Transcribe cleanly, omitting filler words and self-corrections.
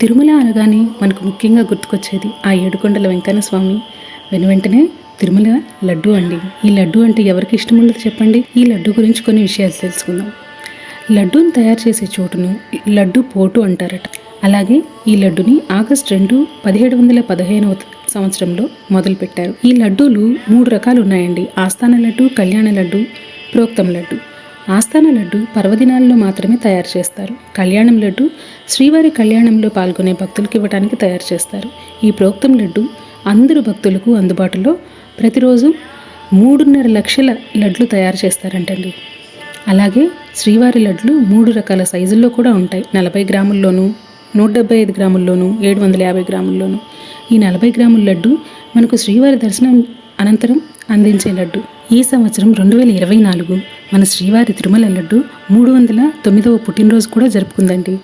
తిరుమల అనగానే మనకు ముఖ్యంగా గుర్తుకొచ్చేది ఆ ఏడుకొండల వెంకన్న స్వామి, వెనువెంటనే తిరుమల లడ్డు అండి. ఈ లడ్డు అంటే ఎవరికి ఇష్టం ఉండదు చెప్పండి. ఈ లడ్డు గురించి కొన్ని విషయాలు తెలుసుకుందాం. లడ్డూని తయారు చేసే చోటును లడ్డు పోటు అంటారట. అలాగే ఈ లడ్డుని ఆగస్టు 2, 1715 సంవత్సరంలో మొదలుపెట్టారు. ఈ లడ్డూలు 3 రకాలు ఉన్నాయండి. ఆస్థాన లడ్డు, కళ్యాణ లడ్డు, ప్రోక్తం లడ్డు. ఆస్థాన లడ్డు పర్వదినాల్లో మాత్రమే తయారు చేస్తారు. కళ్యాణం లడ్డు శ్రీవారి కళ్యాణంలో పాల్గొనే భక్తులకు ఇవ్వడానికి తయారు చేస్తారు. ఈ ప్రోక్తం లడ్డు అందరు భక్తులకు అందుబాటులో ప్రతిరోజు 3.5 లక్షల లడ్లు తయారు చేస్తారంటండి. అలాగే శ్రీవారి లడ్లు 3 రకాల సైజుల్లో కూడా ఉంటాయి. 40 గ్రాముల్లోనూ, 175 గ్రాముల్లోనూ, 750 గ్రాముల్లోనూ. ఈ 40 గ్రాముల లడ్డు మనకు శ్రీవారి దర్శనం అనంతరం అందించే లడ్డు. ఈ సంవత్సరం 2024 మన శ్రీవారి తిరుమల లడ్డు 309వ పుట్టినరోజు కూడా జరుపుకుందండి.